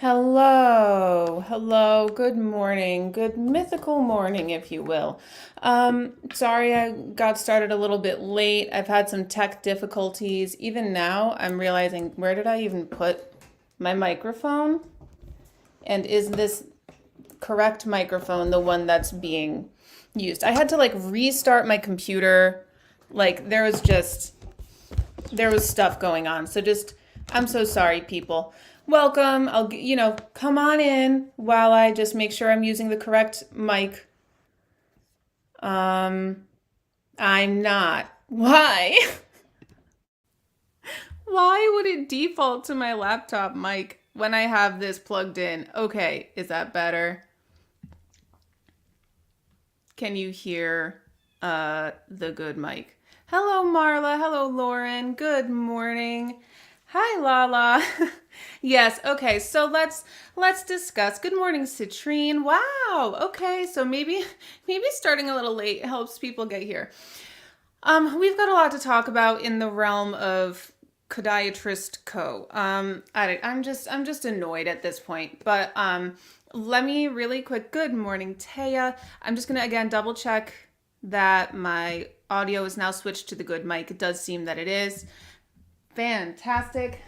Hello, good morning, good mythical morning, if you will. Sorry I got started a little bit late. I've had some tech difficulties. Even now, I'm realizing where did I even put my microphone? And is this correct microphone the one that's being used? I had to like restart my computer. Like there was stuff going on. I'm so sorry, people. Welcome. Come on in while I just make sure I'm using the correct mic. Um, I'm not. Why? Why would it default to my laptop mic when I have this plugged in? Okay, is that better? Can you hear the good mic? Hello, Marla. Hello, Lauren. Good morning. Hi, Lala. Yes, okay. So let's discuss. Good morning, Citrine. Wow. Okay, so maybe starting a little late helps people get here. We've got a lot to talk about in the realm of podiatrist co. I'm just annoyed at this point. But let me really quick. Good morning, Taya. I'm just gonna again double check that my audio is now switched to the good mic. It does seem that it is. Fantastic.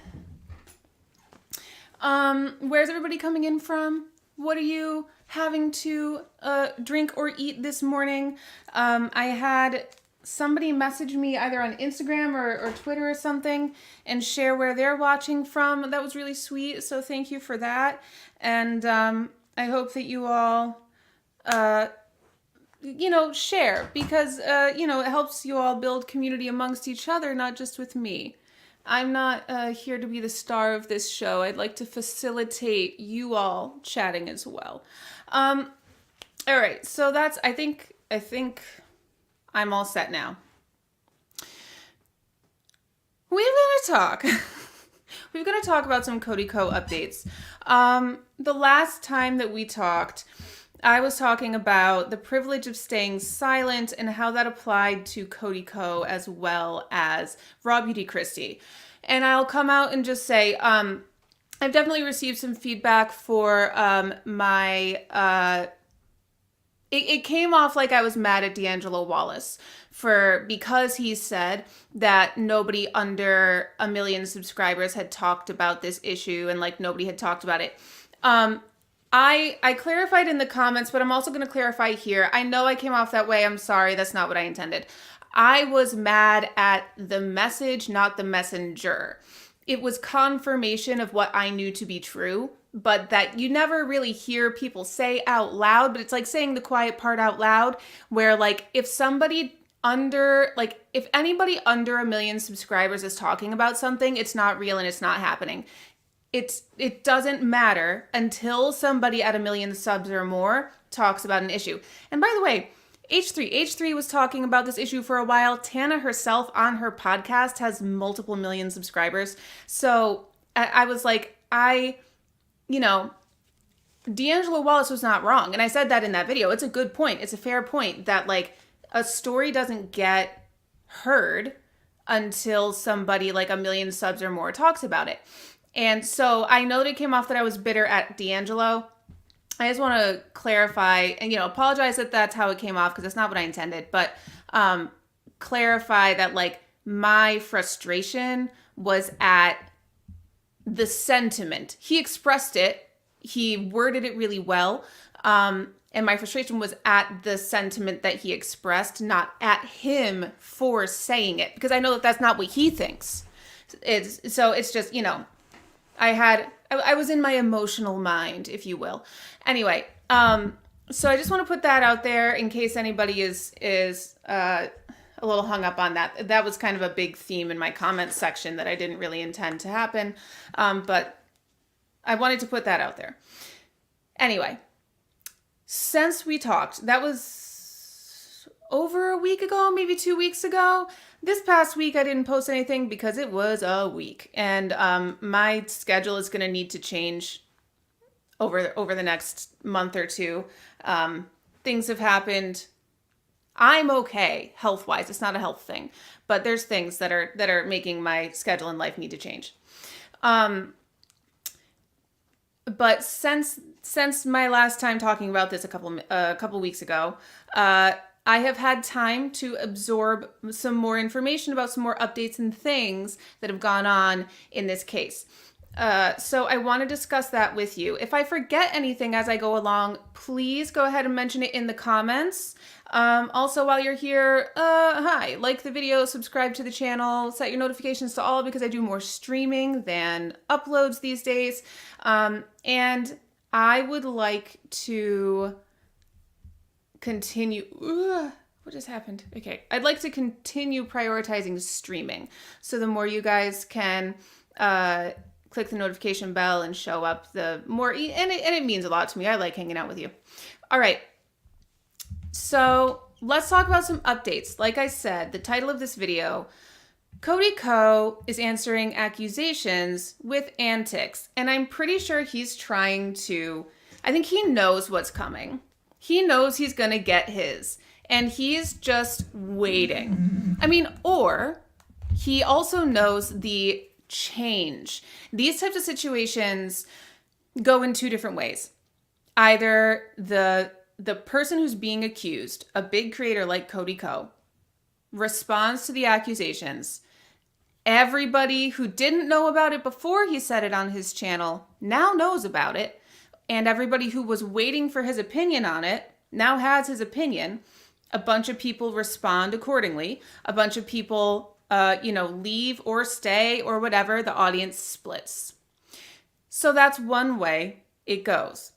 Where's everybody coming in from? What are you having to drink or eat this morning? I had somebody message me either on Instagram or Twitter or something and share where they're watching from. That was really sweet. So thank you for that. And I hope that you all, share because, it helps you all build community amongst each other, not just with me. I'm not here to be the star of this show. I'd like to facilitate you all chatting as well. All right, so I think I'm all set now. We're gonna talk. We're gonna talk about some Cody Co updates. The last time that we talked, I was talking about the privilege of staying silent and how that applied to Cody Co as well as Raw Beauty Christie. And I'll come out and just say, I've definitely received some feedback for my. It came off like I was mad at D'Angelo Wallace because he said that nobody under 1 million subscribers had talked about this issue and like nobody had talked about it. I clarified in the comments, but I'm also going to clarify here. I know I came off that way. I'm sorry. That's not what I intended. I was mad at the message, not the messenger. It was confirmation of what I knew to be true, but that you never really hear people say out loud. But it's like saying the quiet part out loud, where like if anybody under 1 million subscribers is talking about something, it's not real and it's not happening. It doesn't matter until somebody at 1 million subs or more talks about an issue. And by the way, H3 was talking about this issue for a while. Tana herself on her podcast has multiple million subscribers. So I was like, D'Angelo Wallace was not wrong. And I said that in that video. It's a good point. It's a fair point that like a story doesn't get heard until somebody like 1 million subs or more talks about it. And so I know that it came off that I was bitter at D'Angelo. I just want to clarify and, apologize that that's how it came off because that's not what I intended. But clarify that, like, my frustration was at the sentiment. He expressed it. He worded it really well. And my frustration was at the sentiment that he expressed, not at him for saying it. Because I know that that's not what he thinks. It's just, I was in my emotional mind, if you will. Anyway, so I just want to put that out there in case anybody is a little hung up on that. That was kind of a big theme in my comments section that I didn't really intend to happen, but I wanted to put that out there. Anyway, since we talked, that was over a week ago, maybe 2 weeks ago. This past week, I didn't post anything because it was a week, and my schedule is going to need to change over the next month or two. Things have happened. I'm okay health-wise. It's not a health thing, but there's things that are making my schedule and life need to change. but since my last time talking about this a couple weeks ago, I have had time to absorb some more information about some more updates and things that have gone on in this case. So I want to discuss that with you. If I forget anything as I go along, please go ahead and mention it in the comments. Also, while you're here, hi, like the video, subscribe to the channel, set your notifications to all because I do more streaming than uploads these days. And I would like to continue. What just happened? Okay. I'd like to continue prioritizing streaming. So the more you guys can click the notification bell and show up, the more, and it means a lot to me. I like hanging out with you. All right. So let's talk about some updates. Like I said, the title of this video, Cody Co is answering accusations with antics. And I'm pretty sure he's trying to, I think he knows what's coming. He knows he's going to get his. And he's just waiting. I mean, or he also knows the change. These types of situations go in two different ways. Either the person who's being accused, a big creator like Cody Co, responds to the accusations. Everybody who didn't know about it before he said it on his channel now knows about it. And everybody who was waiting for his opinion on it now has his opinion. A bunch of people respond accordingly. A bunch of people, leave or stay or whatever. The audience splits. So that's one way it goes.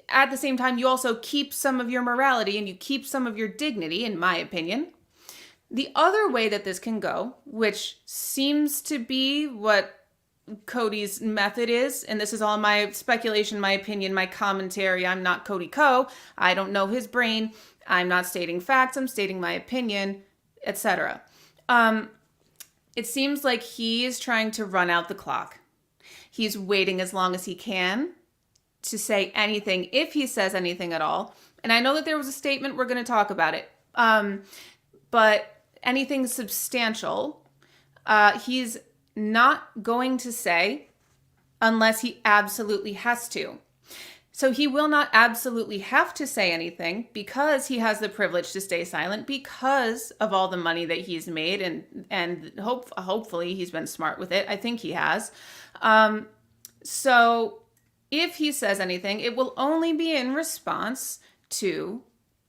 At the same time, you also keep some of your morality and you keep some of your dignity, in my opinion. The other way that this can go, which seems to be what Cody's method is, and this is all my speculation, my opinion, my commentary. I'm not Cody Co. I don't know his brain. I'm not stating facts. I'm stating my opinion, etc. It seems like he is trying to run out the clock. He's waiting as long as he can to say anything, if he says anything at all. And I know that there was a statement, we're going to talk about it. But anything substantial, he's not going to say unless he absolutely has to. So he will not absolutely have to say anything because he has the privilege to stay silent because of all the money that he's made, and hopefully he's been smart with it. I think he has. So if he says anything, it will only be in response to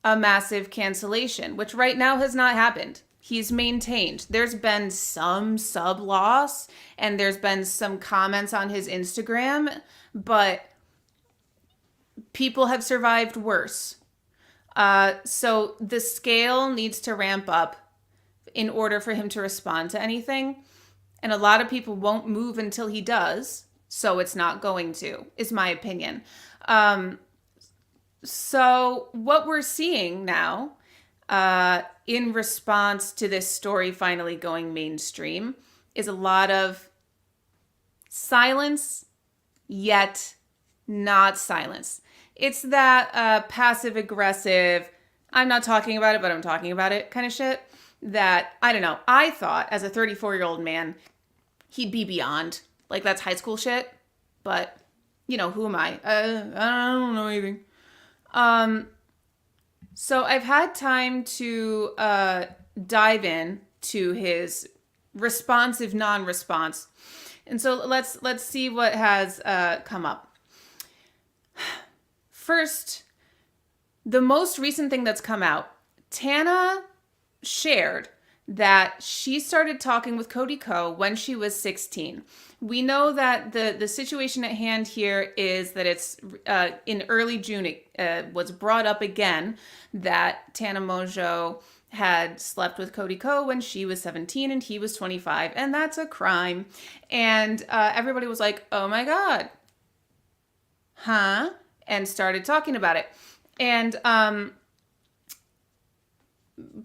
a massive cancellation, which right now has not happened. He's maintained. There's been some sub loss and there's been some comments on his Instagram, but people have survived worse. So the scale needs to ramp up in order for him to respond to anything. And a lot of people won't move until he does. So it's not going to, is my opinion. So what we're seeing now, in response to this story finally going mainstream, is a lot of silence, yet not silence. It's that passive aggressive, I'm not talking about it, but I'm talking about it kind of shit that, I don't know, I thought as a 34-year-old man, he'd be beyond. Like, that's high school shit. But, who am I? I don't know anything. So I've had time to dive in to his responsive non-response. And so let's see what has come up. First, the most recent thing that's come out, Tana shared that she started talking with Cody Co when she was 16. We know that the situation at hand here is that it's in early June, it was brought up again that Tana Mongeau had slept with Cody Co when she was 17 and he was 25, and that's a crime. And everybody was like, oh my God. Huh? And started talking about it. And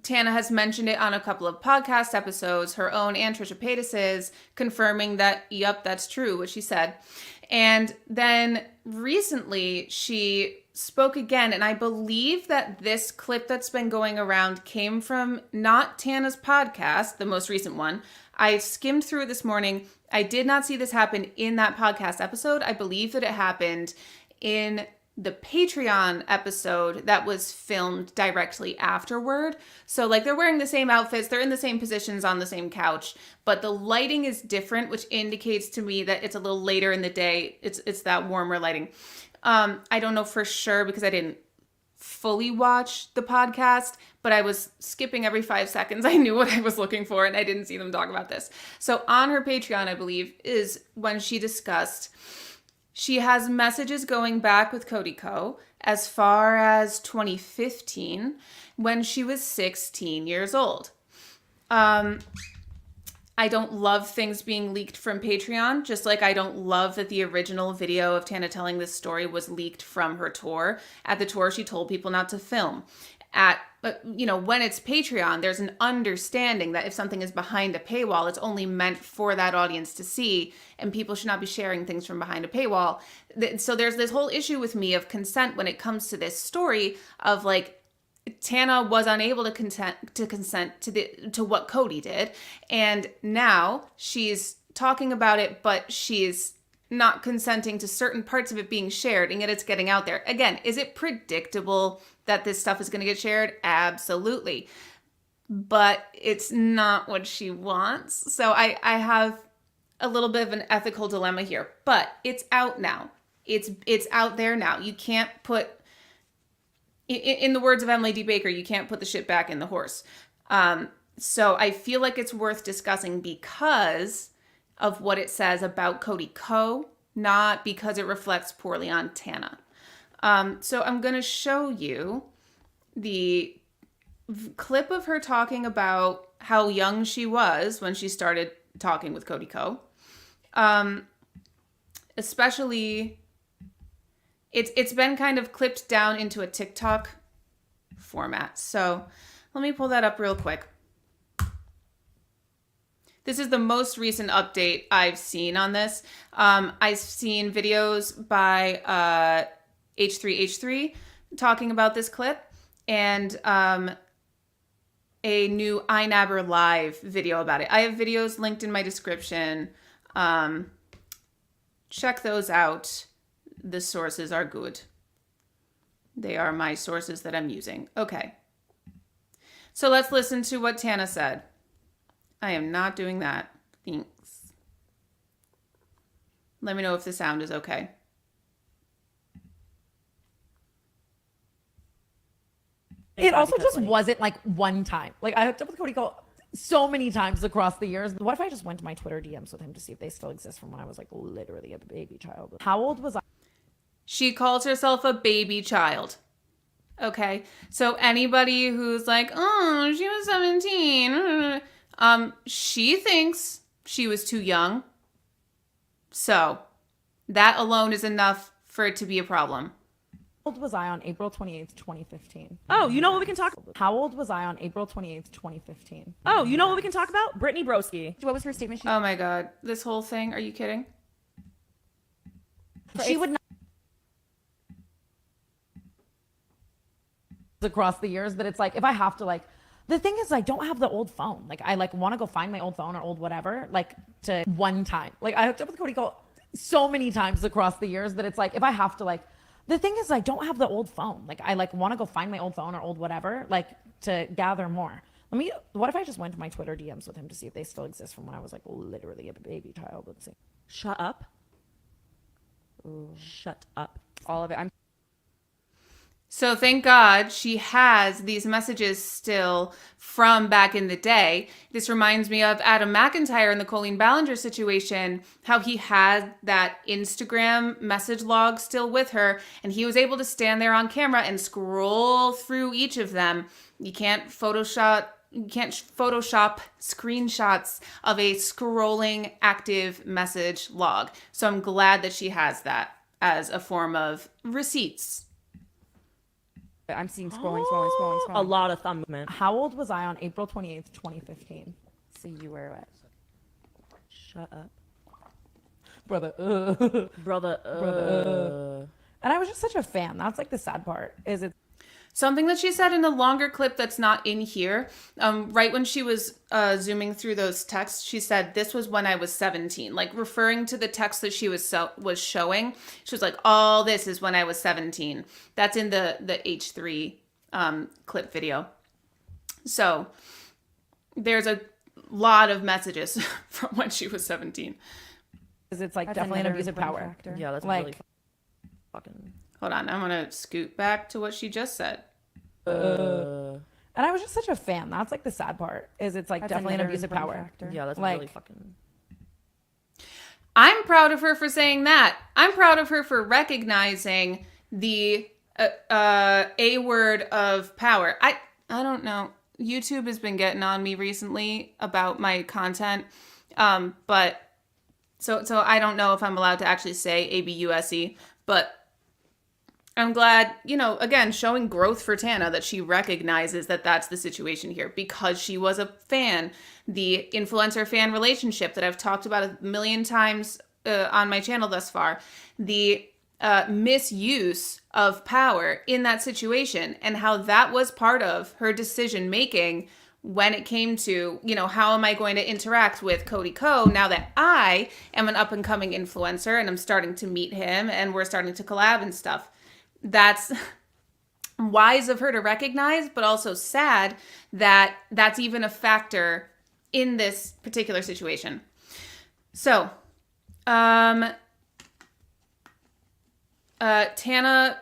Tana has mentioned it on a couple of podcast episodes, her own and Trisha Paytas's, confirming that, yep, that's true, what she said. And then recently she spoke again, and I believe that this clip that's been going around came from not Tana's podcast, the most recent one. I skimmed through it this morning. I did not see this happen in that podcast episode. I believe that it happened in the Patreon episode that was filmed directly afterward. So like they're wearing the same outfits, they're in the same positions on the same couch, but the lighting is different, which indicates to me that it's a little later in the day. It's that warmer lighting. I don't know for sure because I didn't fully watch the podcast, but I was skipping every 5 seconds. I knew what I was looking for and I didn't see them talk about this. So on her Patreon, I believe, is when she discussed she has messages going back with Cody Co. as far as 2015 when she was 16 years old. I don't love things being leaked from Patreon, just like I don't love that the original video of Tana telling this story was leaked from her tour. At the tour, she told people not to film. When it's Patreon, there's an understanding that if something is behind a paywall, it's only meant for that audience to see, and people should not be sharing things from behind a paywall. So there's this whole issue with me of consent when it comes to this story of like, Tana was unable to consent to what Cody did, and now she's talking about it, but she's not consenting to certain parts of it being shared, and yet it's getting out there. Again, is it predictable that this stuff is going to get shared? Absolutely. But it's not what she wants. So I have a little bit of an ethical dilemma here, but it's out now. It's out there now. You can't put, in the words of Emily D. Baker, you can't put the shit back in the horse. So I feel like it's worth discussing because of what it says about Cody Co., not because it reflects poorly on Tana. So I'm going to show you the clip of her talking about how young she was when she started talking with Cody Co. Especially, it's been kind of clipped down into a TikTok format. So let me pull that up real quick. This is the most recent update I've seen on this. I've seen videos by H3H3 talking about this clip, and a new iNabber Live video about it. I have videos linked in my description. Check those out. The sources are good. They are my sources that I'm using. Okay. So let's listen to what Tana said. I am not doing that. Thanks. Let me know if the sound is okay. It also just wasn't like one time. Like I hooked up with Cody Co so many times across the years. What if I just went to my Twitter DMs with him to see if they still exist from when I was like literally a baby child? How old was I? She calls herself a baby child. Okay. So anybody who's like, oh, she was 17. She thinks she was too young. So that alone is enough for it to be a problem. How old was I on April 28th, 2015? Oh, you know what we can talk about? How old was I on April 28th, 2015? Oh, you know what we can talk about? Brittany Broski. What was her statement? Oh my God. This whole thing. Are you kidding? She would not. Across the years, but it's like, if I have to like, the thing is I don't have the old phone. Like I like want to go find my old phone or old whatever, like to one time. Like I hooked up with Cody Co so many times across the years that it's like, if I have to like, the thing is I don't have the old phone. Like I like want to go find my old phone or old whatever, like to gather more. What if I just went to my Twitter DMs with him to see if they still exist from when I was like literally a baby child? Let's see. Shut up. Ooh. Shut up. All of it. So thank God she has these messages still from back in the day. This reminds me of Adam McIntyre in the Colleen Ballinger situation, how he had that Instagram message log still with her, and he was able to stand there on camera and scroll through each of them. You can't Photoshop screenshots of a scrolling active message log. So I'm glad that she has that as a form of receipts. I'm seeing scrolling. A lot of thumb movement. How old was I on April 28th, 2015? So you were what? Shut up. Brother. Brother. And I was just such a fan. That's like the sad part. Something that she said in a longer clip that's not in here, right when she was zooming through those texts, she said, "This was when I was 17," like referring to the text that she was showing. She was like, "All this is when I was 17." That's in the H3 clip video. So there's a lot of messages from when she was 17. Because it's like That's definitely an another abuse of important power. factor. Yeah, that's Like- really fucking. Hold on, I'm gonna scoot back to what she just said. And I was just such a fan. That's like the sad part. Is it's like That's definitely an another abuse of important power. factor. Yeah, that's Like- really fucking. I'm proud of her for saying that. I'm proud of her for recognizing the A word of power. I don't know. YouTube has been getting on me recently about my content, but so I don't know if I'm allowed to actually say ABUSE, but I'm glad, again, showing growth for Tana that she recognizes that that's the situation here because she was a fan. The influencer-fan relationship that I've talked about a million times on my channel thus far. The misuse of power in that situation and how that was part of her decision-making when it came to, how am I going to interact with Cody Ko now that I am an up-and-coming influencer and I'm starting to meet him and we're starting to collab and stuff. That's wise of her to recognize, but also sad that that's even a factor in this particular situation. So, Tana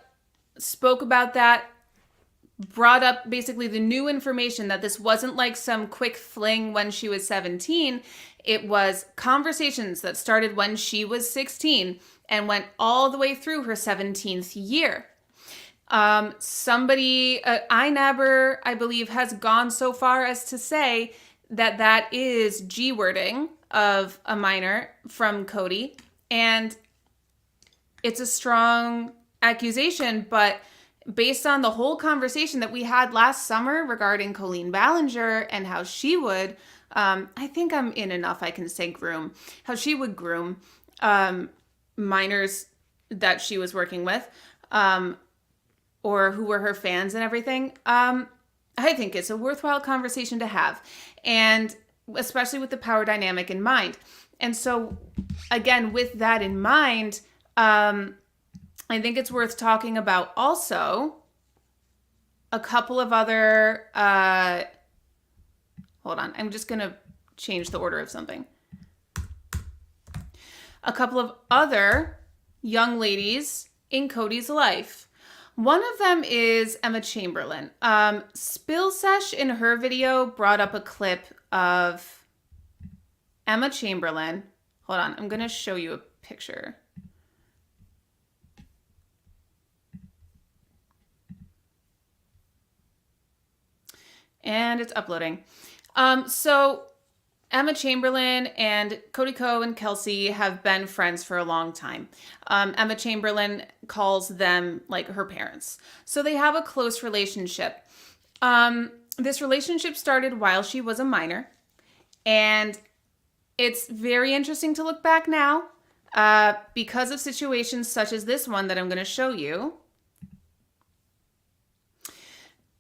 spoke about that, brought up basically the new information that this wasn't like some quick fling when she was 17. It was conversations that started when she was 16 and went all the way through her 17th year. Somebody, iNabber, I believe, has gone so far as to say that that is G-wording of a minor from Cody. And it's a strong accusation, but based on the whole conversation that we had last summer regarding Colleen Ballinger and how she would, I think I'm in enough I can say groom, how she would groom minors that she was working with, or who were her fans and everything. I think it's a worthwhile conversation to have, and especially with the power dynamic in mind. And so, again, with that in mind, I think it's worth talking about also a couple of other, hold on, I'm just going to change the order of something. A couple of other young ladies in Cody's life. One of them is Emma Chamberlain. Spill Sesh in her video brought up a clip of Emma Chamberlain. Hold on, I'm going to show you a picture. And it's uploading. So Emma Chamberlain and Cody Ko and Kelsey have been friends for a long time. Emma Chamberlain calls them like her parents. So they have a close relationship. This relationship started while she was a minor. And it's very interesting to look back now because of situations such as this one that I'm going to show you.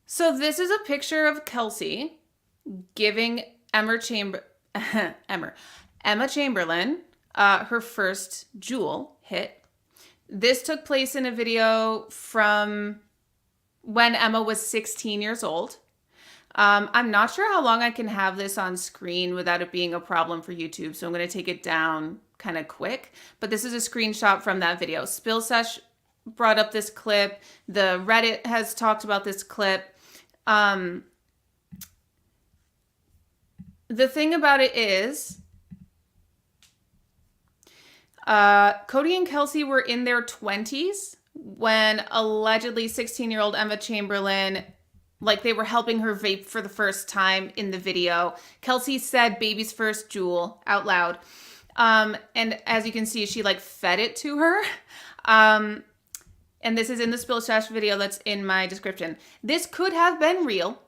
So this is a picture of Kelsey giving Emma Chamberlain her first Jewel hit. This took place in a video from when Emma was 16 years old. I'm not sure how long I can have this on screen without it being a problem for YouTube, so I'm going to take it down kind of quick. But this is a screenshot from that video. Spill Sesh brought up this clip. The Reddit has talked about this clip. The thing about it is, Cody and Kelsey were in their 20s when allegedly 16-year-old Emma Chamberlain, like they were helping her vape for the first time in the video. Kelsey said baby's first Jewel out loud. And as you can see, she like fed it to her. And this is in the Spill Sesh video that's in my description. This could have been real,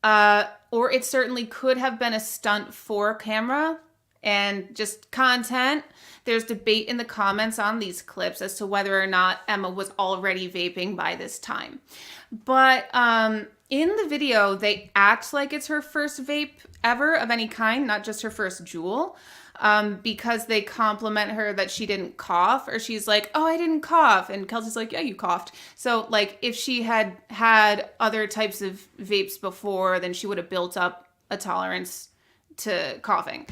or it certainly could have been a stunt for camera and just content. There's debate in the comments on these clips as to whether or not Emma was already vaping by this time. But in the video, they act like it's her first vape ever of any kind, not just her first Juul. Because they compliment her that she didn't cough, or she's like, oh, I didn't cough. And Kelsey's like, yeah, you coughed. So like if she had had other types of vapes before, then she would have built up a tolerance to coughing.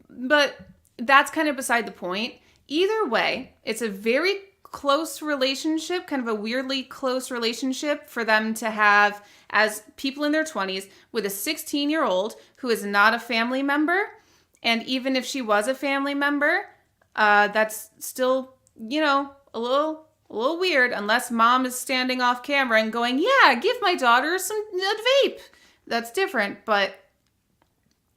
But that's kind of beside the point. Either way, it's a very close relationship, kind of a weirdly close relationship for them to have as people in their 20s with a 16-year-old who is not a family member. And even if she was a family member, that's still, a little weird unless mom is standing off camera and going, yeah, give my daughter a vape. That's different, but,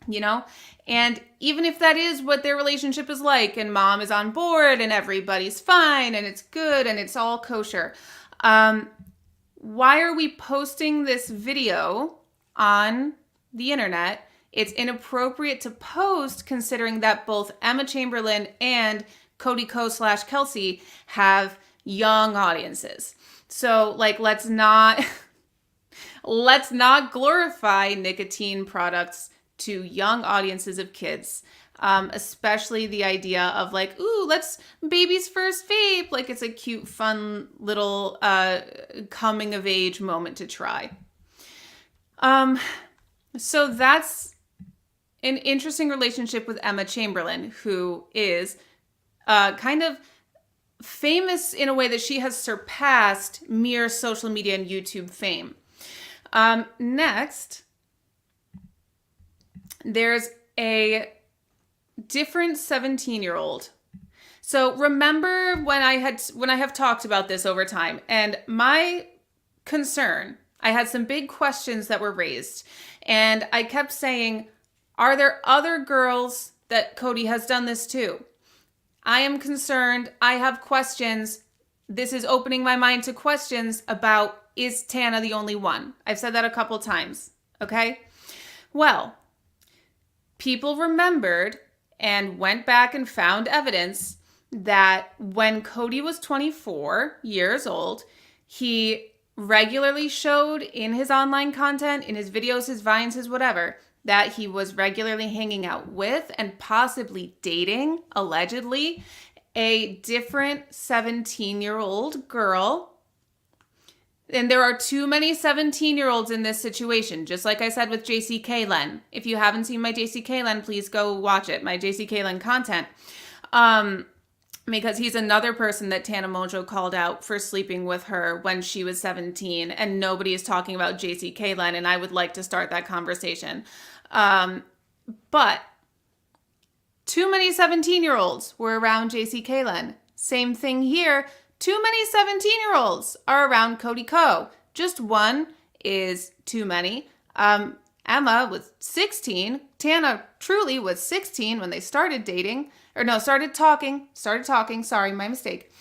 and even if that is what their relationship is like and mom is on board and everybody's fine and it's good and it's all kosher, why are we posting this video on the internet? It's inappropriate to post considering that both Emma Chamberlain and Cody Co/Kelsey have young audiences. So let's not glorify nicotine products to young audiences of kids. Especially the idea of ooh, let's baby's first vape. Like it's a cute, fun little coming of age moment to try. So that's an interesting relationship with Emma Chamberlain, who is kind of famous in a way that she has surpassed mere social media and YouTube fame. Next, there's a different 17-year-old. So remember when I have talked about this over time, and my concern, I had some big questions that were raised, and I kept saying, are there other girls that Cody has done this to? I am concerned. I have questions. This is opening my mind to questions about, is Tana the only one? I've said that a couple times, okay? Well, people remembered and went back and found evidence that when Cody was 24 years old, he regularly showed in his online content, in his videos, his vines, his whatever, that he was regularly hanging out with and possibly dating, allegedly, a different 17-year-old girl. And there are too many 17-year-olds in this situation, just like I said with JC Kaylen. If you haven't seen my JC Kaylen, please go watch it, my JC Kaylen content. Because he's another person that Tana Mojo called out for sleeping with her when she was 17, and nobody is talking about JC Kaylen, and I would like to start that conversation. But too many 17-year-olds were around JC Kaylen. Same thing here. Too many 17-year-olds are around Cody Co. Just one is too many. Emma was 16. Tana truly was 16 when they started dating. Started talking. Sorry, my mistake.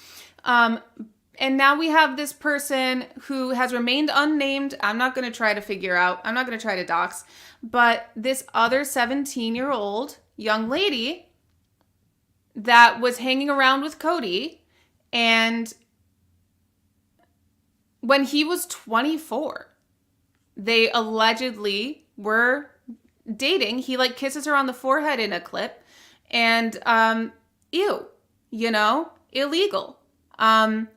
And now we have this person who has remained unnamed. I'm not going to try to figure out. I'm not going to try to dox. But this other 17-year-old young lady that was hanging around with Cody, and when he was 24, they allegedly were dating. He kisses her on the forehead in a clip, and ew, illegal.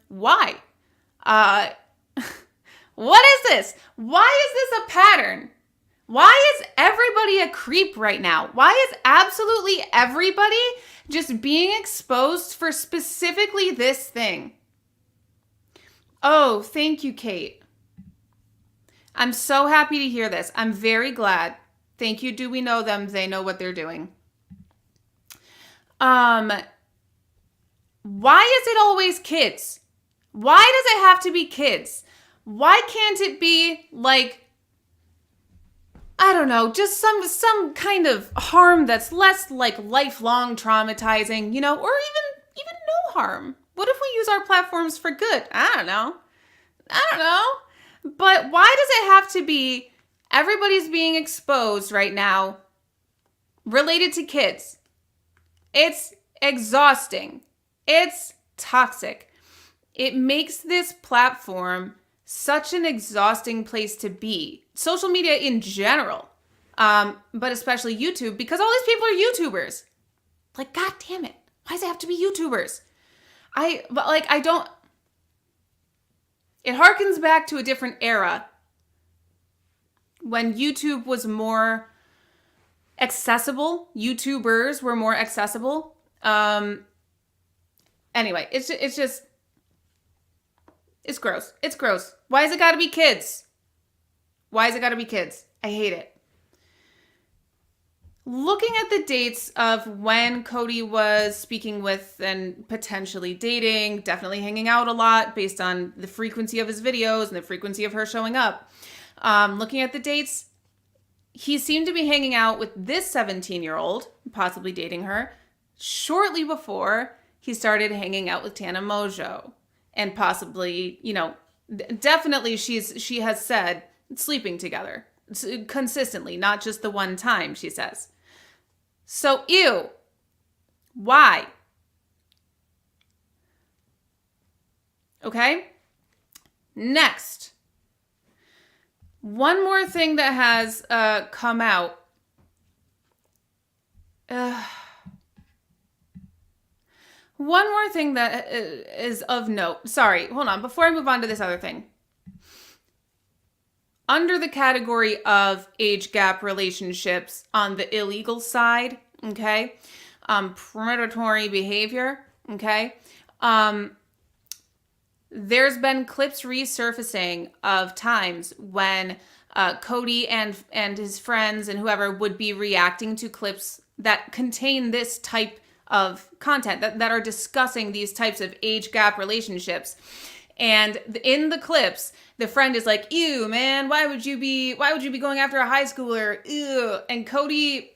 Why? What is this? Why is this a pattern? Why is everybody a creep right now? Why is absolutely everybody just being exposed for specifically this thing? Oh, thank you, Kate. I'm so happy to hear this. I'm very glad. Thank you. Do we know them? They know what they're doing. Why is it always kids? Why does it have to be kids? Why can't it be I don't know, just some kind of harm that's less lifelong traumatizing, or even no harm? What if we use our platforms for good? I don't know. But why does it have to be everybody's being exposed right now related to kids? It's exhausting. It's toxic. It makes this platform such an exhausting place to be. Social media in general, but especially YouTube, because all these people are YouTubers. Like, God damn it. Why does it have to be YouTubers? It harkens back to a different era when YouTube was more accessible. YouTubers were more accessible. Anyway, it's gross. It's gross. Why has it got to be kids? Why has it got to be kids? I hate it. Looking at the dates of when Cody was speaking with and potentially dating, definitely hanging out a lot based on the frequency of his videos and the frequency of her showing up. Looking at the dates, he seemed to be hanging out with this 17-year-old, possibly dating her, shortly before he started hanging out with Tana Mojo. And possibly, definitely she has said sleeping together consistently, not just the one time, she says. So, ew. Why? Okay? Next. One more thing that has come out. One more thing that is of note. Sorry, hold on. Before I move on to this other thing. Under the category of age gap relationships on the illegal side, okay, predatory behavior, okay, there's been clips resurfacing of times when Cody and his friends and whoever would be reacting to clips that contain this type of content, that are discussing these types of age gap relationships. And in the clips, the friend is like, ew, man, why would you be going after a high schooler? Ew. And Cody,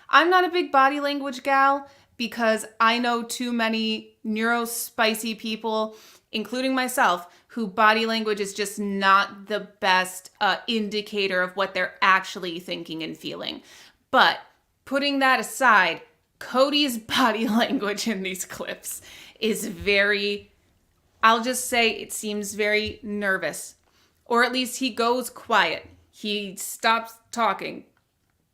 I'm not a big body language gal because I know too many neurospicy people, including myself, who body language is just not the best indicator of what they're actually thinking and feeling. But putting that aside, Cody's body language in these clips is very, I'll just say it seems very nervous. Or at least he goes quiet. He stops talking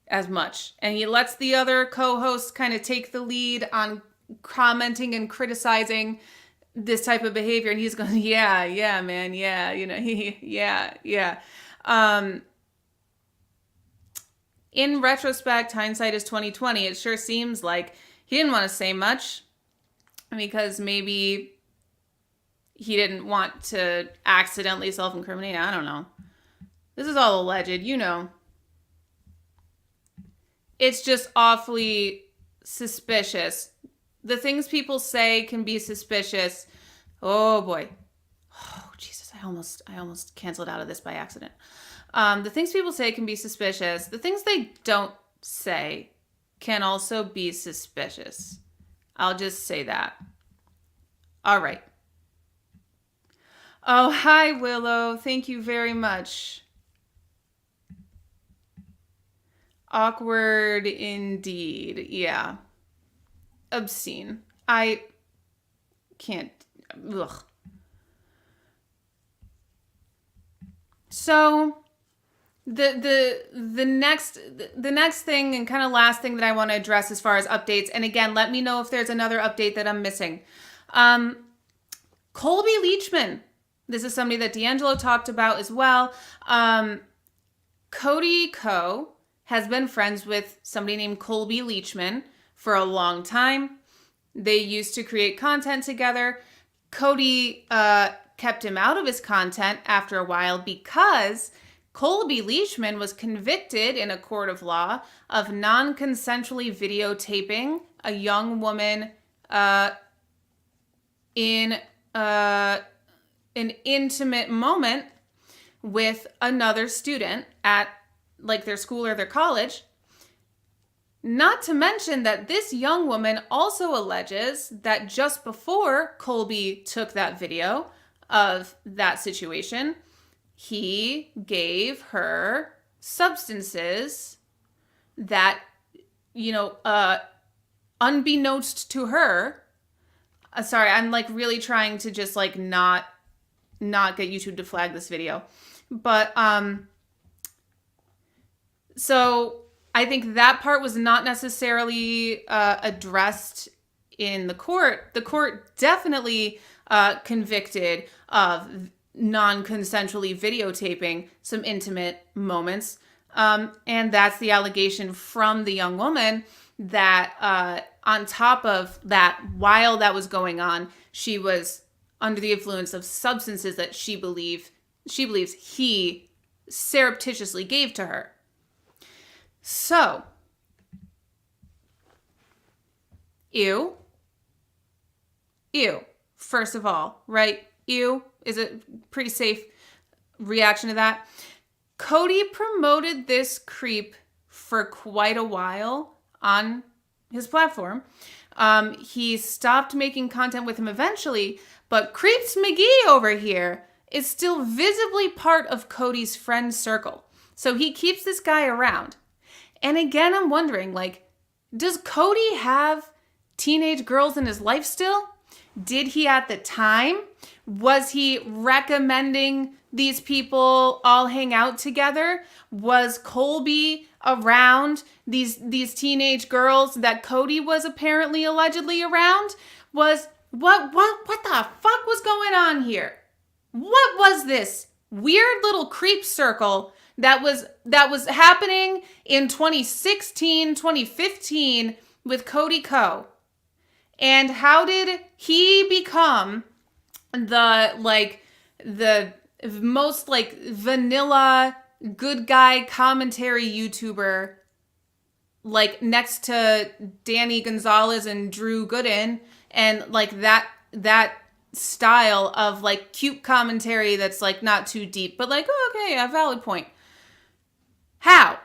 as much. And he lets the other co-hosts kind of take the lead on commenting and criticizing this type of behavior. And he's going, yeah, man, yeah, yeah. In retrospect, hindsight is 2020. It sure seems like he didn't want to say much because maybe he didn't want to accidentally self-incriminate. I don't know. This is all alleged, It's just awfully suspicious. The things people say can be suspicious. Oh boy. Oh Jesus, I almost canceled out of this by accident. The things people say can be suspicious. The things they don't say can also be suspicious. I'll just say that. All right. Oh, hi, Willow. Thank you very much. Awkward indeed. Yeah. Obscene. I can't. Ugh. So the next thing and kind of last thing that I want to address as far as updates, and again, let me know if there's another update that I'm missing. Colby Leachman. This is somebody that D'Angelo talked about as well. Cody Co has been friends with somebody named Colby Leachman for a long time. They used to create content together. Cody kept him out of his content after a while because Colby Leachman was convicted in a court of law of non-consensually videotaping a young woman in an intimate moment with another student at like their school or their college. Not to mention that this young woman also alleges that just before Colby took that video of that situation, he gave her substances that, unbeknownst to her, sorry, I'm like really trying to just like not get YouTube to flag this video. But so I think that part was not necessarily addressed in the court. The court definitely convicted of non-consensually videotaping some intimate moments. And that's the allegation from the young woman, that on top of that, while that was going on, she was under the influence of substances that she believes he surreptitiously gave to her. So, ew. First of all, right? Ew is a pretty safe reaction to that. Cody promoted this creep for quite a while on his platform. He stopped making content with him eventually, but Creeps McGee over here is still visibly part of Cody's friend circle. So he keeps this guy around. And again, I'm wondering, like, does Cody have teenage girls in his life still? Did he at the time? Was he recommending these people all hang out together? Was Colby around these teenage girls that Cody was apparently allegedly around? Was what the fuck was going on here? What was this weird little creep circle that was happening in 2016, 2015 with Cody Co? And how did he become the most like vanilla good guy commentary YouTuber, like next to Danny Gonzalez and Drew Gooden, and like that style of like cute commentary that's like not too deep, but like, oh, okay, a valid point. How?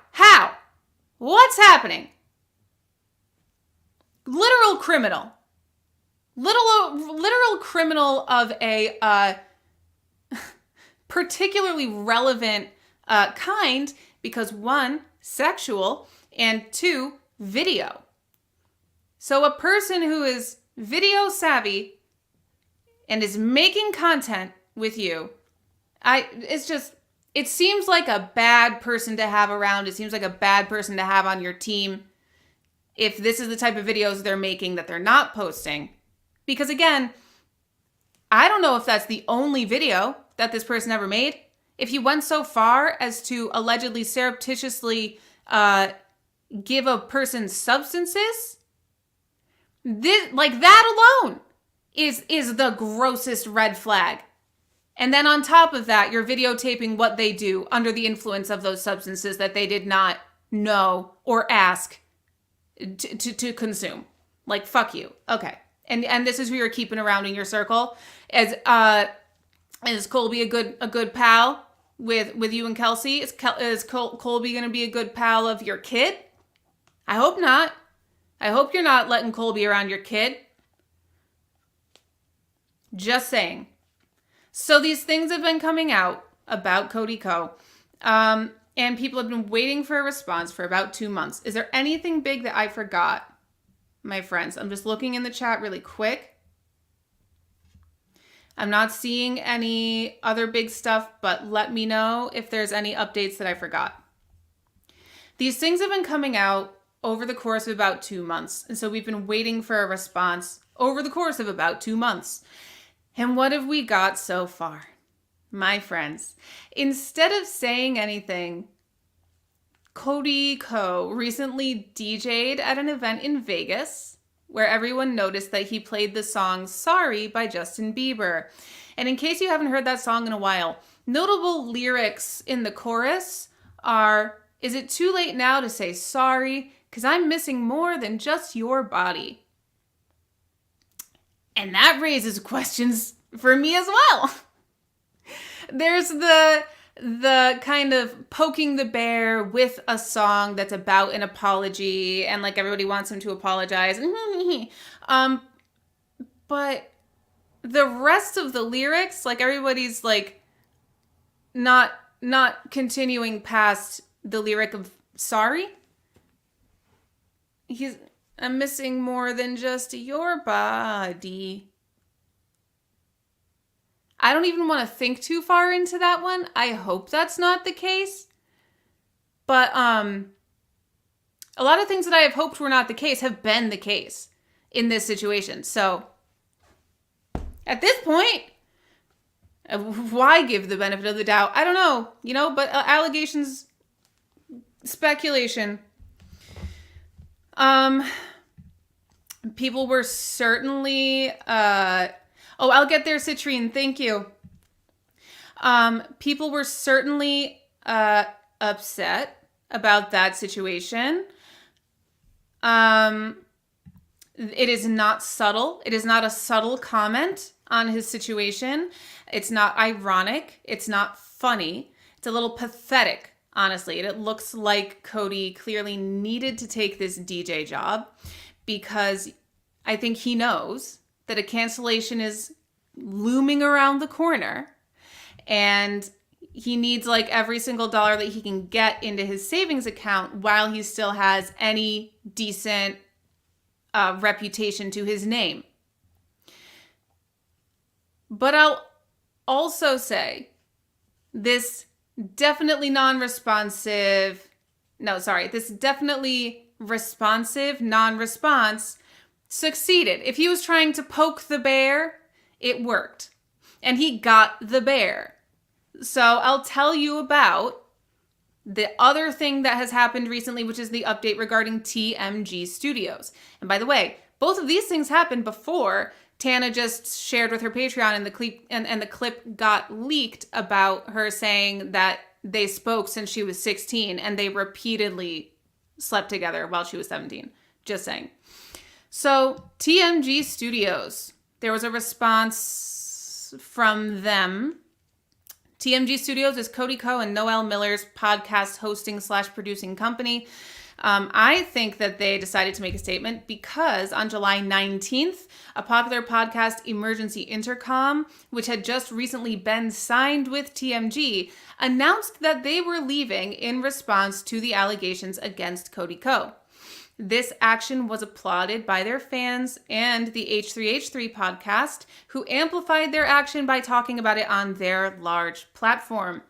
What's happening? Literal criminal of a particularly relevant kind, because one, sexual, and two, video. So a person who is video savvy and is making content with you, it seems like a bad person to have around. It seems like a bad person to have on your team if this is the type of videos they're making that they're not posting. Because again, I don't know if that's the only video that this person ever made. If he went so far as to allegedly surreptitiously give a person substances, that alone is the grossest red flag. And then on top of that, you're videotaping what they do under the influence of those substances that they did not know or ask to consume. Like, fuck you. Okay. And this is who you're keeping around in your circle. Is Colby a good pal with you and Kelsey? Is Colby going to be a good pal of your kid? I hope not. I hope you're not letting Colby around your kid. Just saying. So these things have been coming out about Cody Co. And people have been waiting for a response for about 2 months. Is there anything big that I forgot, my friends? I'm just looking in the chat really quick. I'm not seeing any other big stuff, but let me know if there's any updates that I forgot. These things have been coming out over the course of about 2 months. And so we've been waiting for a response over the course of about 2 months. And what have we got so far? My friends, instead of saying anything, Cody Co. recently DJ'd at an event in Vegas where everyone noticed that he played the song Sorry by Justin Bieber. And in case you haven't heard that song in a while, notable lyrics in the chorus are, "Is it too late now to say sorry? 'Cause I'm missing more than just your body." And that raises questions for me as well. There's the kind of poking the bear with a song that's about an apology and like everybody wants him to apologize. But the rest of the lyrics, like everybody's like not continuing past the lyric of sorry. I'm missing more than just your body. I don't even want to think too far into that one. I hope that's not the case. But a lot of things that I have hoped were not the case have been the case in this situation. So at this point, why give the benefit of the doubt? I don't know, but allegations, speculation. People were certainly, I'll get there, Citrine. Thank you. People were certainly, upset about that situation. It is not subtle. It is not a subtle comment on his situation. It's not ironic. It's not funny. It's a little pathetic, honestly. And it looks like Cody clearly needed to take this DJ job because I think he knows that a cancellation is looming around the corner and he needs like every single dollar that he can get into his savings account while he still has any decent reputation to his name. But I'll also say this definitely responsive non-response succeeded. If he was trying to poke the bear, it worked. And he got the bear. So I'll tell you about the other thing that has happened recently, which is the update regarding TMG Studios. And by the way, both of these things happened before Tana just shared with her Patreon and the clip got leaked about her saying that they spoke since she was 16 and they repeatedly slept together while she was 17. Just saying. So TMG Studios, there was a response from them. TMG Studios is Cody Ko and Noel Miller's podcast hosting / producing company. I think that they decided to make a statement because on July 19th, a popular podcast, Emergency Intercom, which had just recently been signed with TMG, announced that they were leaving in response to the allegations against Cody Ko. This action was applauded by their fans and the H3H3 podcast, who amplified their action by talking about it on their large platform.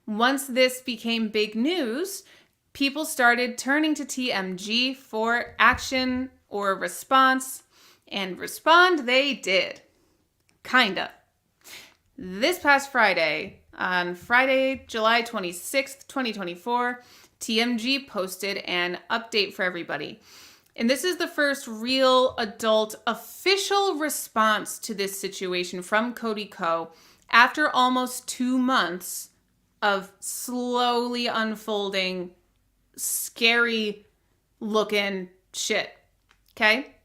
Once this became big news, people started turning to TMG for action or response, and respond they did. Kinda. This past Friday, on Friday, July 26th, 2024, TMG posted an update for everybody. And this is the first real adult official response to this situation from Cody Ko after almost 2 months of slowly unfolding, scary looking shit. Okay?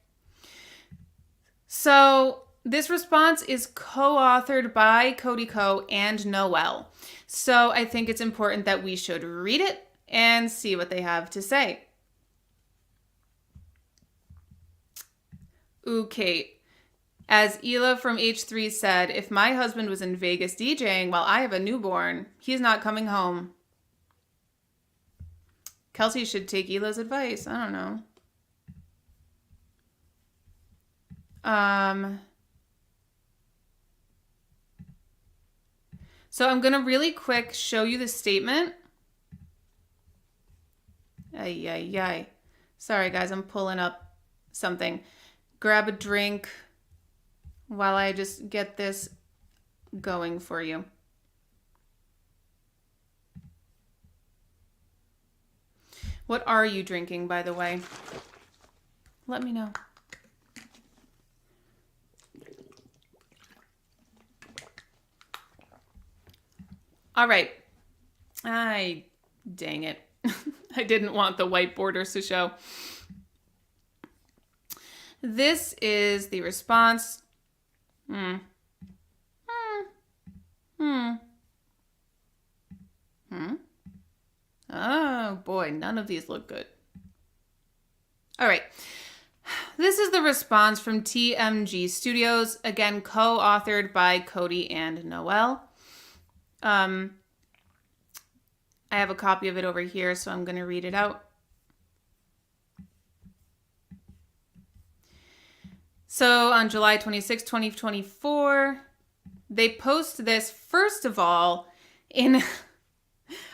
So this response is co-authored by Cody Ko and Noel. So I think it's important that we should read it and see what they have to say. Ooh, Kate. As Ela from H3 said, if my husband was in Vegas DJing while I have a newborn, he's not coming home. Kelsey should take Ela's advice. I don't know. So I'm going to really quick show you the statement. Ay. Sorry, guys, I'm pulling up something. Grab a drink while I just get this going for you. What are you drinking, by the way? Let me know. All right. Dang it. I didn't want the white borders to show. This is the response. Oh boy, none of these look good. All right. This is the response from TMG Studios, again co-authored by Cody and Noel. I have a copy of it over here, so I'm going to read it out. So on July 26, 2024, they post this, first of all, in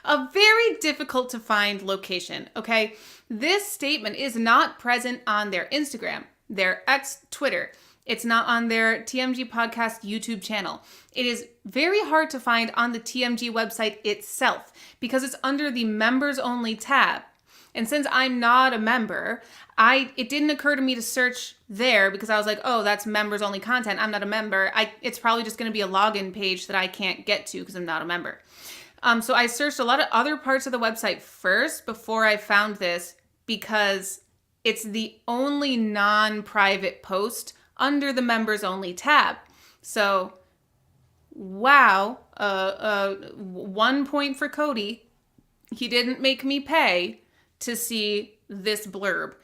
a very difficult to find location, okay? This statement is not present on their Instagram, their Twitter. It's not on their TMG Podcast YouTube channel. It is very hard to find on the TMG website itself because it's under the members only tab. And since I'm not a member, it didn't occur to me to search there because I was like, oh, that's members only content. I'm not a member. It's probably just going to be a login page that I can't get to because I'm not a member. So I searched a lot of other parts of the website first before I found this because it's the only non-private post under the members only tab. So, wow, 1 point for Cody. He didn't make me pay to see this blurb.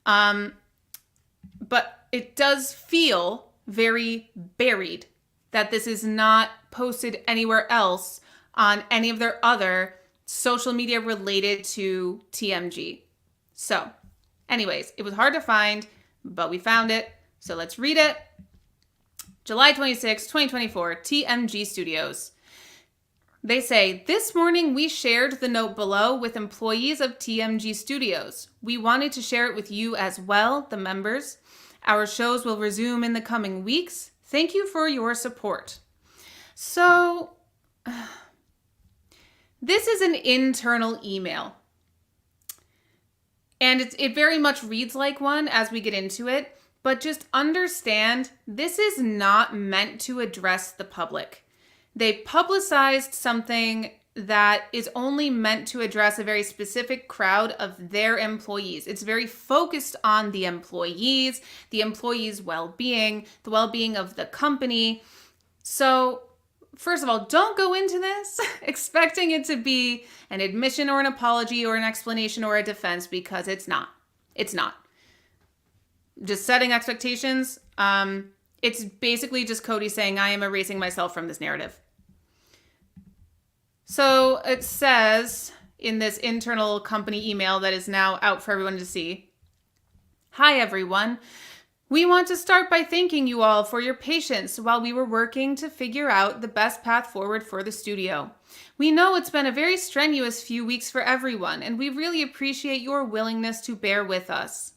But it does feel very buried that this is not posted anywhere else on any of their other social media related to TMG. So, anyways, it was hard to find, but we found it. So let's read it. July 26, 2024, TMG Studios. They say, this morning we shared the note below with employees of TMG Studios. We wanted to share it with you as well, the members. Our shows will resume in the coming weeks. Thank you for your support. So, this is an internal email. And it very much reads like one as we get into it. But just understand, this is not meant to address the public. They publicized something that is only meant to address a very specific crowd of their employees. It's very focused on the employees' well-being, the well-being of the company. So, first of all, don't go into this expecting it to be an admission or an apology or an explanation or a defense because it's not. It's not. Just setting expectations. It's basically just Cody saying, I am erasing myself from this narrative. So it says in this internal company email that is now out for everyone to see. Hi, everyone. We want to start by thanking you all for your patience while we were working to figure out the best path forward for the studio. We know it's been a very strenuous few weeks for everyone, and we really appreciate your willingness to bear with us.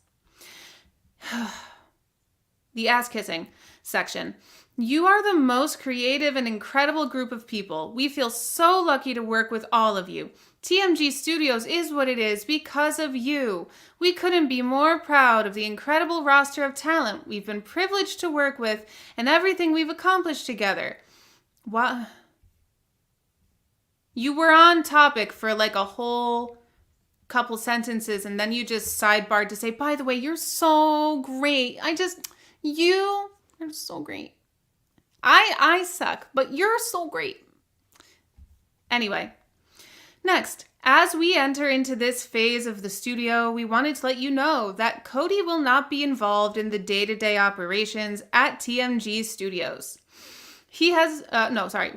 The ass-kissing section. You are the most creative and incredible group of people. We feel so lucky to work with all of you. TMG Studios is what it is because of you. We couldn't be more proud of the incredible roster of talent we've been privileged to work with and everything we've accomplished together. What? You were on topic for like a whole couple sentences and then you just sidebarred to say, by the way, you're so great. You are so great. I suck, but you're so great. Anyway, next, as we enter into this phase of the studio, we wanted to let you know that Cody will not be involved in the day-to-day operations at TMG Studios.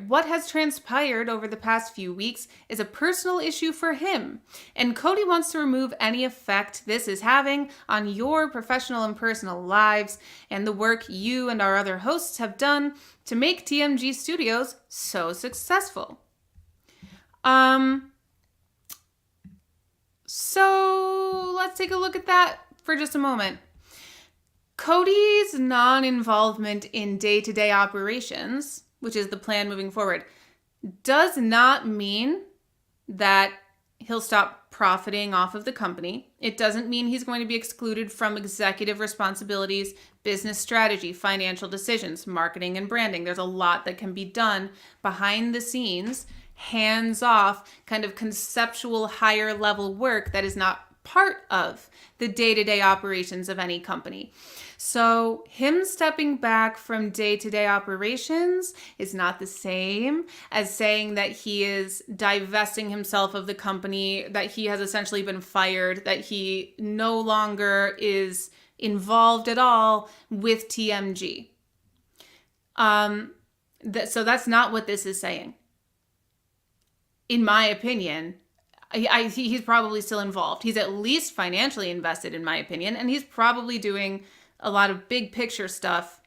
What has transpired over the past few weeks is a personal issue for him, and Cody wants to remove any effect this is having on your professional and personal lives and the work you and our other hosts have done to make TMG Studios so successful. So let's take a look at that for just a moment. Cody's non-involvement in day-to-day operations, which is the plan moving forward, does not mean that he'll stop profiting off of the company. It doesn't mean he's going to be excluded from executive responsibilities, business strategy, financial decisions, marketing and branding. There's a lot that can be done behind the scenes, hands-off, kind of conceptual, higher-level work that is not part of the day-to-day operations of any company. So him stepping back from day-to-day operations is not the same as saying that he is divesting himself of the company, that he has essentially been fired, that he no longer is involved at all with TMG. So that's not what this is saying. In my opinion, he's probably still involved. He's at least financially invested, in my opinion, and he's probably doing a lot of big picture stuff,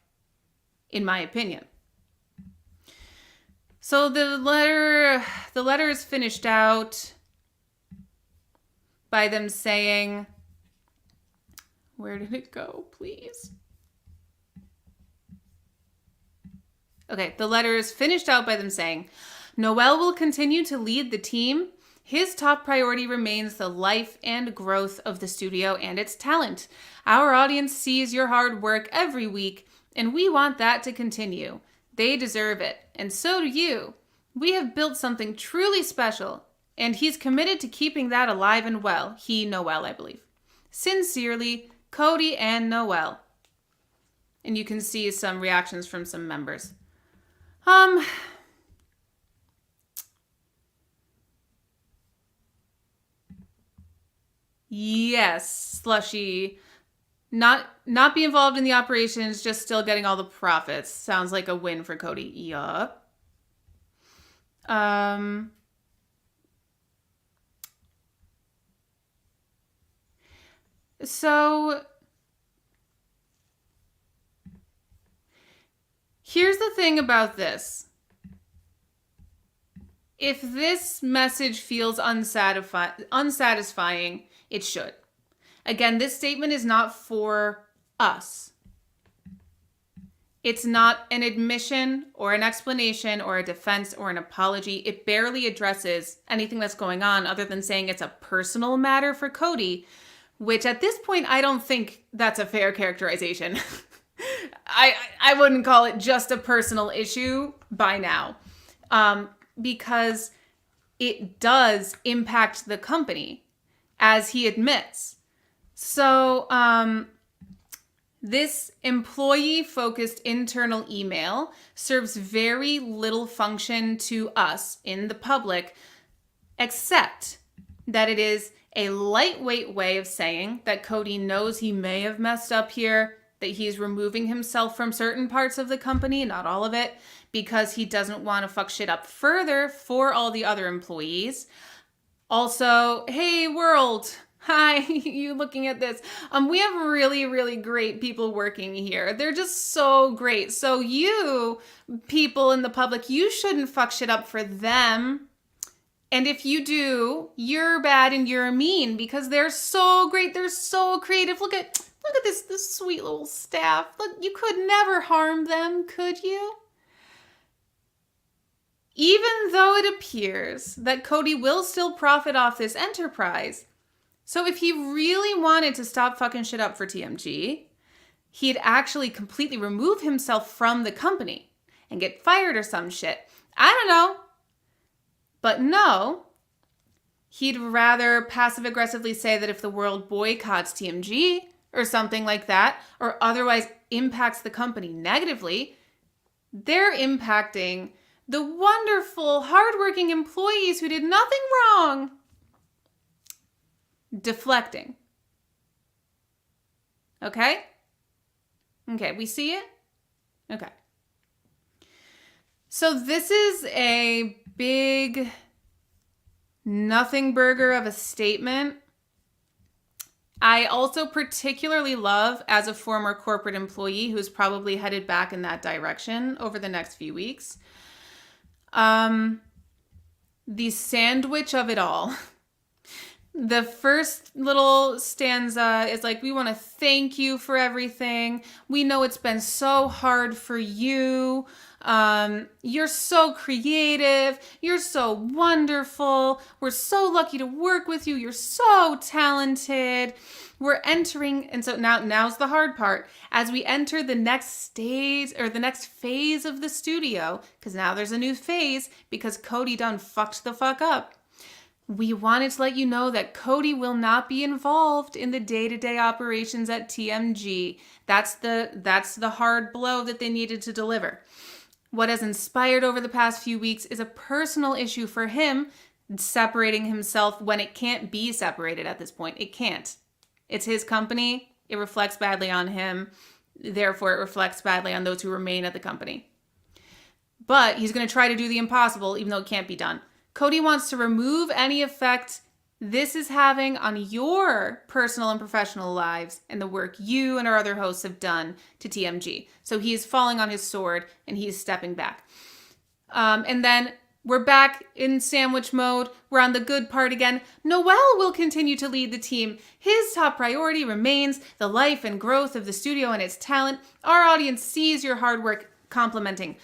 in my opinion. So the letter is finished out by them saying, where did it go, please? Okay, the letter is finished out by them saying, Noel will continue to lead the team. His top priority remains the life and growth of the studio and its talent. Our audience sees your hard work every week, and we want that to continue. They deserve it, and so do you. We have built something truly special, and he's committed to keeping that alive and well. He, Noel, I believe. Sincerely, Cody and Noel. And you can see some reactions from some members. Yes, Slushy. Not be involved in the operations, just still getting all the profits. Sounds like a win for Cody. Yup. So here's the thing about this. If this message feels unsatisfying, it should. Again, this statement is not for us. It's not an admission or an explanation or a defense or an apology. It barely addresses anything that's going on other than saying it's a personal matter for Cody, which at this point, I don't think that's a fair characterization. I wouldn't call it just a personal issue by now, because it does impact the company, as he admits. So this employee-focused internal email serves very little function to us in the public, except that it is a lightweight way of saying that Cody knows he may have messed up here, that he's removing himself from certain parts of the company, not all of it, because he doesn't want to fuck shit up further for all the other employees. Also, hey world, hi, you looking at this. We have really, really great people working here. They're just so great. So you people in the public, you shouldn't fuck shit up for them. And if you do, you're bad and you're mean because they're so great. They're so creative. Look at this sweet little staff. Look, you could never harm them, could you? Even though it appears that Cody will still profit off this enterprise, so if he really wanted to stop fucking shit up for TMG, he'd actually completely remove himself from the company and get fired or some shit. I don't know. But no, he'd rather passive-aggressively say that if the world boycotts TMG or something like that, or otherwise impacts the company negatively, they're impacting the wonderful, hardworking employees who did nothing wrong. Deflecting. Okay? Okay, we see it? Okay. So this is a big nothing burger of a statement. I also particularly love, as a former corporate employee who's probably headed back in that direction over the next few weeks, the sandwich of it all. The first little stanza is like, we want to thank you for everything. We know it's been so hard for you. You're so creative. You're so wonderful. We're so lucky to work with you. You're so talented. We're entering, and so now's the hard part. As we enter the next stage or the next phase of the studio, because now there's a new phase because Cody done fucked the fuck up. We wanted to let you know that Cody will not be involved in the day-to-day operations at TMG. That's the hard blow that they needed to deliver. What has inspired over the past few weeks is a personal issue for him, separating himself when it can't be separated at this point. It can't. It's his company. It reflects badly on him. Therefore, it reflects badly on those who remain at the company. But he's going to try to do the impossible, even though it can't be done. Cody wants to remove any effect this is having on your personal and professional lives and the work you and our other hosts have done to TMG. So he's falling on his sword and he's stepping back. And then we're back in sandwich mode. We're on the good part again. Noel will continue to lead the team. His top priority remains the life and growth of the studio and its talent. Our audience sees your hard work complimenting.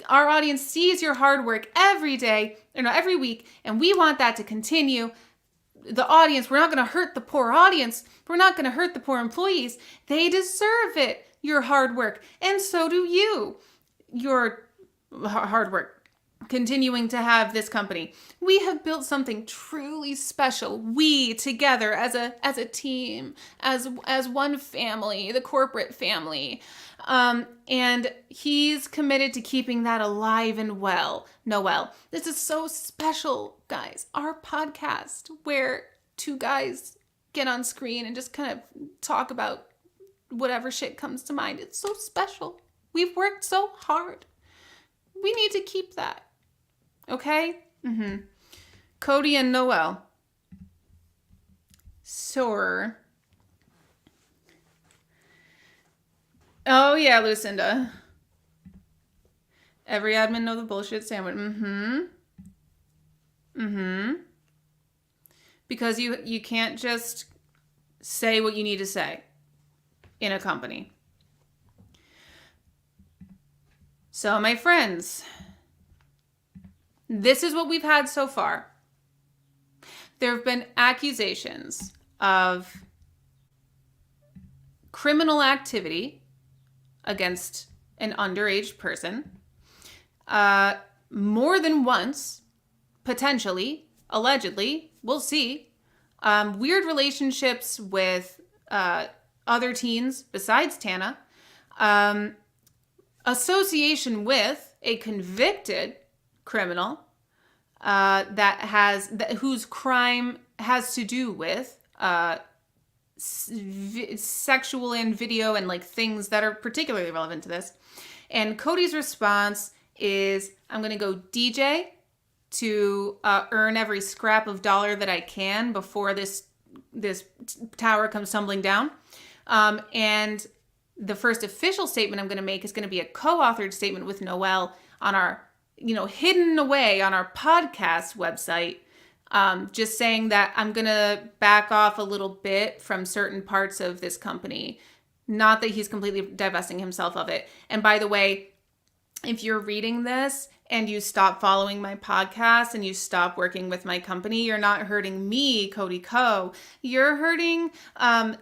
Our audience sees your hard work every day, every week, and we want that to continue. The audience, we're not going to hurt the poor audience. We're not going to hurt the poor employees. They deserve it, your hard work. And so do you, your hard work, continuing to have this company. We have built something truly special. We together as a team, as one family, the corporate family. And he's committed to keeping that alive and well. Noel, this is so special, guys. Our podcast where two guys get on screen and just kind of talk about whatever shit comes to mind. It's so special. We've worked so hard. We need to keep that. Okay? Cody and Noel. Sure. Oh, yeah, Lucinda. Every admin know the bullshit sandwich. Because you can't just say what you need to say in a company. So, my friends, this is what we've had so far. There have been accusations of criminal activity against an underage person, more than once, potentially, allegedly, we'll see. Weird relationships with other teens besides Tana, association with a convicted criminal whose crime has to do with sexual and video and like things that are particularly relevant to this. And Cody's response is, I'm going to go DJ to earn every scrap of dollar that I can before this tower comes tumbling down. And the first official statement I'm going to make is going to be a co-authored statement with Noel on our, hidden away on our podcast website. Just saying that I'm going to back off a little bit from certain parts of this company. Not that he's completely divesting himself of it. And by the way, if you're reading this and you stop following my podcast and you stop working with my company, you're not hurting me, Cody Co. You're hurting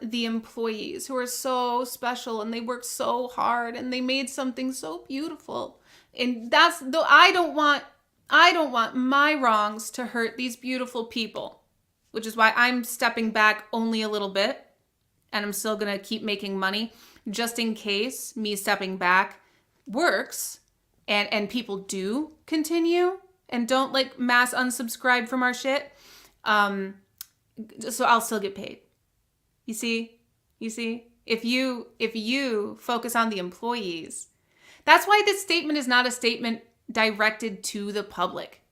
the employees who are so special and they work so hard and they made something so beautiful. And that's though I don't want my wrongs to hurt these beautiful people, which is why I'm stepping back only a little bit and I'm still going to keep making money just in case me stepping back works and people do continue and don't like mass unsubscribe from our shit. So I'll still get paid. You see, if you focus on the employees, that's why this statement is not a statement directed to the public.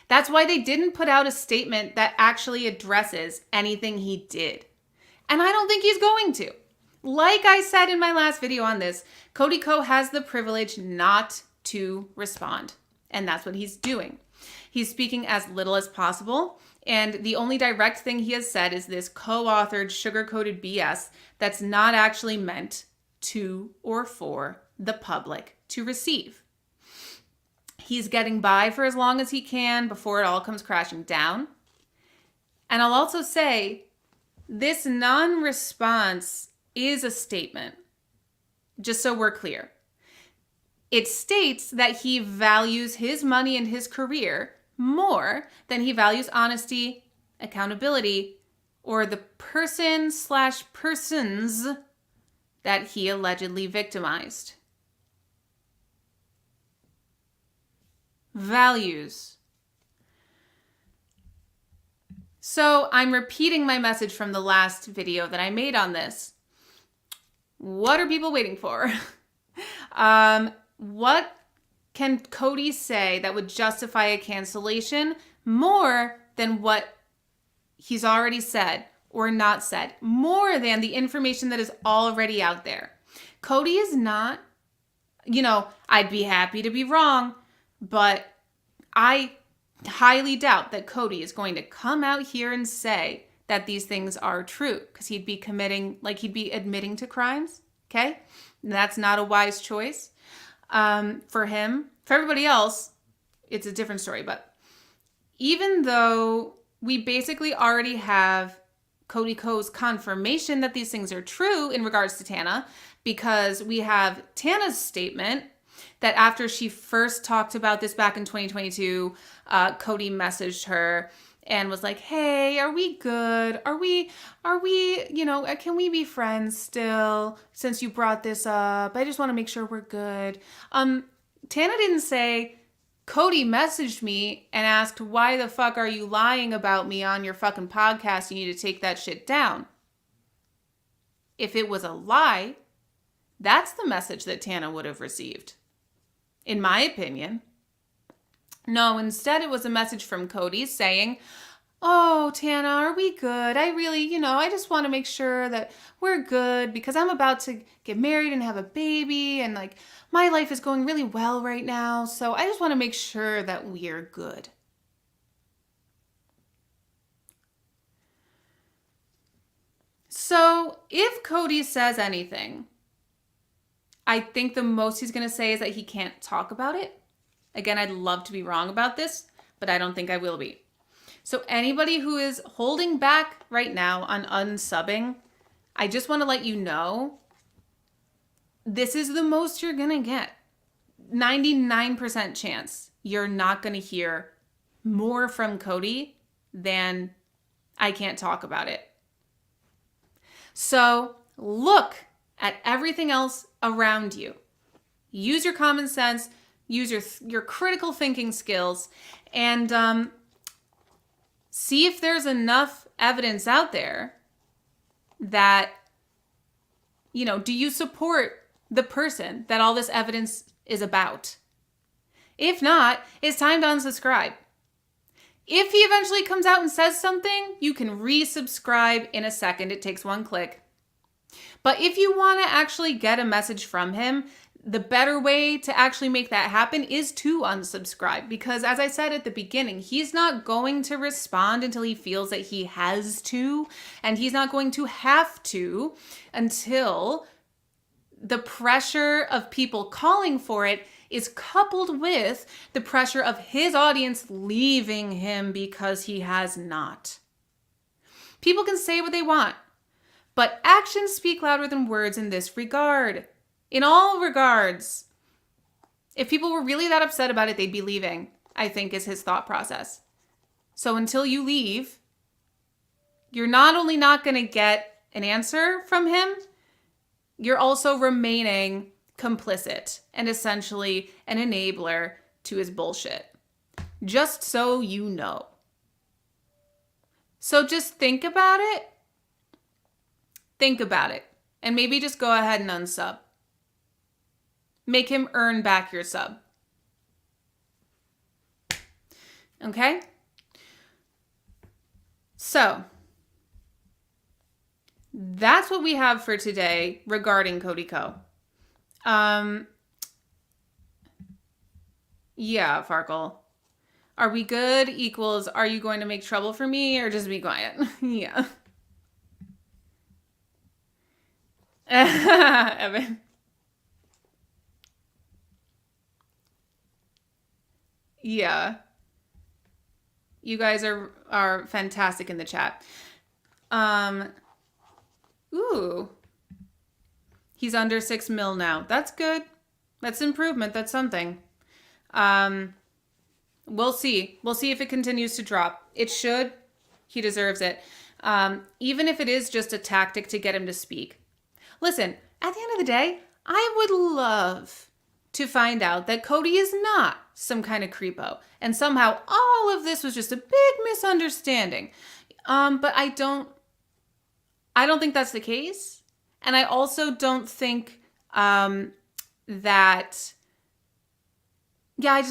That's why they didn't put out a statement that actually addresses anything he did. And I don't think he's going to. Like I said in my last video on this, Cody Co has the privilege not to respond. And that's what he's doing. He's speaking as little as possible. And the only direct thing he has said is this co-authored sugar-coated BS that's not actually meant to or for the public to receive. He's getting by for as long as he can before it all comes crashing down. And I'll also say, this non-response is a statement, just so we're clear. It states that he values his money and his career more than he values honesty, accountability, or the person/persons that he allegedly victimized. Values. So I'm repeating my message from the last video that I made on this. What are people waiting for? What can Cody say that would justify a cancellation more than what he's already said or not said, more than the information that is already out there. Cody is not, I'd be happy to be wrong, but I highly doubt that Cody is going to come out here and say that these things are true, because he'd be admitting to crimes. Okay. And that's not a wise choice for him. For everybody else, it's a different story. But even though we basically already have Cody Co's confirmation that these things are true in regards to Tana, because we have Tana's statement that after she first talked about this back in 2022, Cody messaged her and was like, hey, are we good? Are we, can we be friends still since you brought this up? I just want to make sure we're good. Tana didn't say, Cody messaged me and asked, why the fuck are you lying about me on your fucking podcast? You need to take that shit down. If it was a lie, that's the message that Tana would have received, in my opinion. No, instead it was a message from Cody saying, oh, Tana, are we good? I really, I just want to make sure that we're good because I'm about to get married and have a baby and my life is going really well right now. So I just want to make sure that we're good. So if Cody says anything, I think the most he's going to say is that he can't talk about it. Again, I'd love to be wrong about this, but I don't think I will be. So anybody who is holding back right now on unsubbing, I just want to let you know, this is the most you're going to get. 99% chance you're not going to hear more from Cody than I can't talk about it. So look at everything else around you. Use your common sense, use your critical thinking skills, and see if there's enough evidence out there that, do you support the person that all this evidence is about? If not, it's time to unsubscribe. If he eventually comes out and says something, you can resubscribe in a second. It takes one click. But if you want to actually get a message from him, the better way to actually make that happen is to unsubscribe. Because as I said at the beginning, he's not going to respond until he feels that he has to. And he's not going to have to until the pressure of people calling for it is coupled with the pressure of his audience leaving him because he has not. People can say what they want, but actions speak louder than words in this regard. In all regards. If people were really that upset about it, they'd be leaving, I think is his thought process. So until you leave, you're not only not going to get an answer from him, you're also remaining complicit and essentially an enabler to his bullshit. Just so you know. So just think about it. Think about it. And maybe just go ahead and unsub. Make him earn back your sub. Okay? So, that's what we have for today regarding Cody Co. Yeah, Farkle. Are we good equals, are you going to make trouble for me or just be quiet? Yeah. Evan. Yeah. You guys are fantastic in the chat. Ooh. He's under 6 mil now. That's good. That's improvement. That's something. We'll see. We'll see if it continues to drop. It should. He deserves it. Even if it is just a tactic to get him to speak. Listen, at the end of the day, I would love to find out that Cody is not some kind of creepo. And somehow all of this was just a big misunderstanding. But I don't think that's the case. And I also don't think that... Yeah,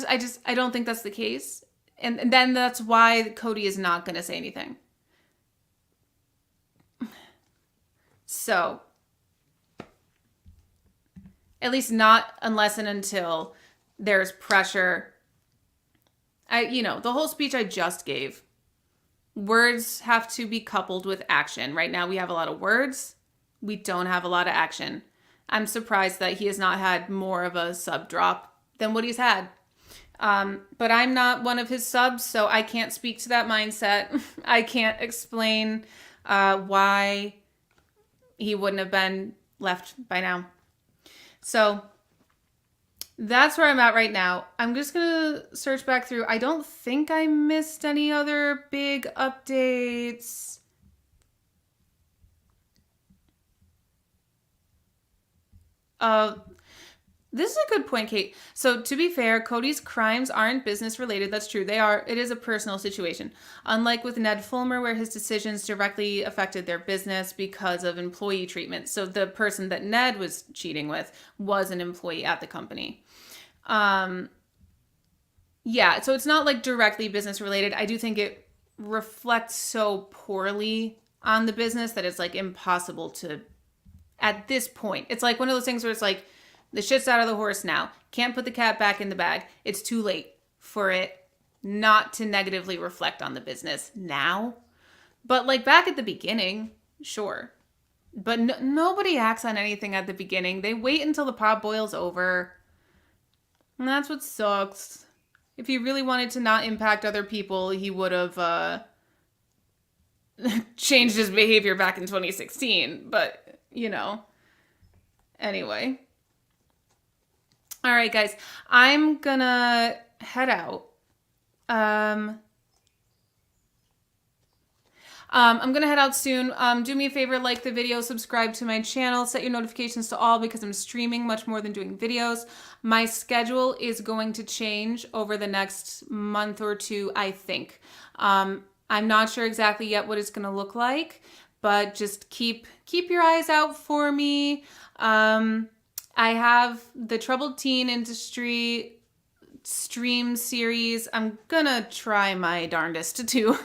I don't think that's the case. And then that's why Cody is not going to say anything. So, at least not unless and until there's pressure. The whole speech I just gave, words have to be coupled with action. Right now we have a lot of words. We don't have a lot of action. I'm surprised that he has not had more of a sub drop than what he's had. But I'm not one of his subs, so I can't speak to that mindset. I can't explain why he wouldn't have been left by now. So that's where I'm at right now. I'm just going to search back through. I don't think I missed any other big updates. This is a good point, Kate. So to be fair, Cody's crimes aren't business related. That's true. They are. It is a personal situation. Unlike with Ned Fulmer, where his decisions directly affected their business because of employee treatment. So the person that Ned was cheating with was an employee at the company. Yeah, so it's not like directly business related. I do think it reflects so poorly on the business that it's like impossible to, at this point. It's like one of those things where it's like, the shit's out of the horse now. Can't put the cat back in the bag. It's too late for it not to negatively reflect on the business now. But like back at the beginning, sure. But nobody acts on anything at the beginning. They wait until the pot boils over. And that's what sucks. If he really wanted to not impact other people, he would have changed his behavior back in 2016. But, Anyway. All right, guys. I'm gonna head out. I'm gonna head out soon. Do me a favor, like the video, subscribe to my channel, set your notifications to all because I'm streaming much more than doing videos. My schedule is going to change over the next month or two, I think. I'm not sure exactly yet what it's gonna look like, but just keep your eyes out for me. I have the Troubled Teen Industry stream series. I'm gonna try my darndest to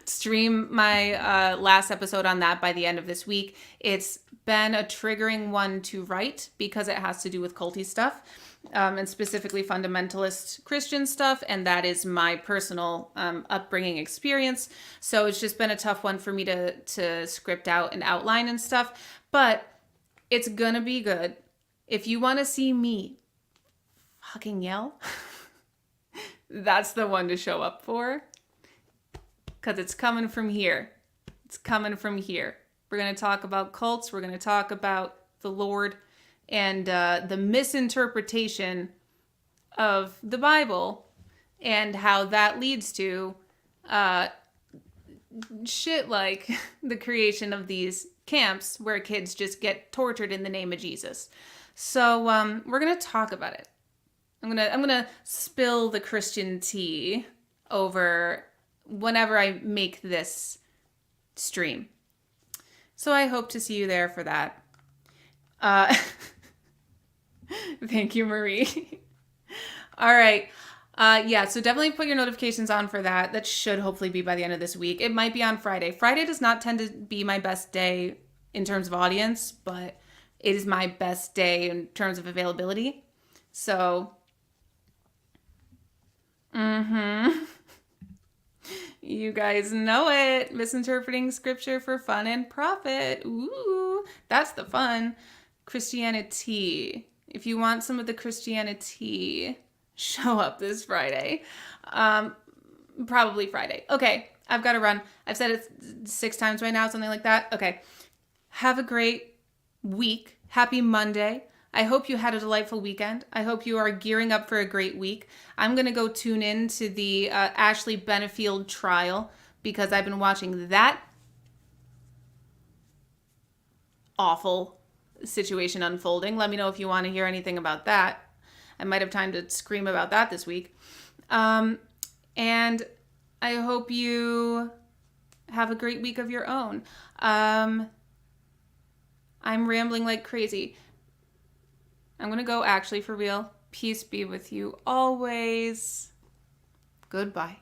stream my last episode on that by the end of this week. It's been a triggering one to write because it has to do with culty stuff, and specifically fundamentalist Christian stuff, and that is my personal upbringing experience. So it's just been a tough one for me to script out and outline and stuff, but it's gonna be good. If you want to see me fucking yell, that's the one to show up for. Because it's coming from here. It's coming from here. We're going to talk about cults. We're going to talk about the Lord and the misinterpretation of the Bible and how that leads to shit like the creation of these camps where kids just get tortured in the name of Jesus. So we're gonna talk about it. I'm gonna spill the Christian tea over whenever I make this stream. So I hope to see you there for that. Thank you, Marie. All right. So definitely put your notifications on for that. That should hopefully be by the end of this week. It might be on Friday. Friday does not tend to be my best day in terms of audience, but it is my best day in terms of availability. So, you guys know it. Misinterpreting scripture for fun and profit. Ooh, that's the fun. Christianity. If you want some of the Christianity, show up this Friday. Probably Friday. Okay, I've got to run. I've said it 6 times by now, something like that. Okay. Have a great week. Happy Monday. I hope you had a delightful weekend. I hope you are gearing up for a great week. I'm going to go tune in to the Ashley Benefield trial because I've been watching that awful situation unfolding. Let me know if you want to hear anything about that. I might have time to scream about that this week. And I hope you have a great week of your own. I'm rambling like crazy. I'm going to go actually for real. Peace be with you always. Goodbye.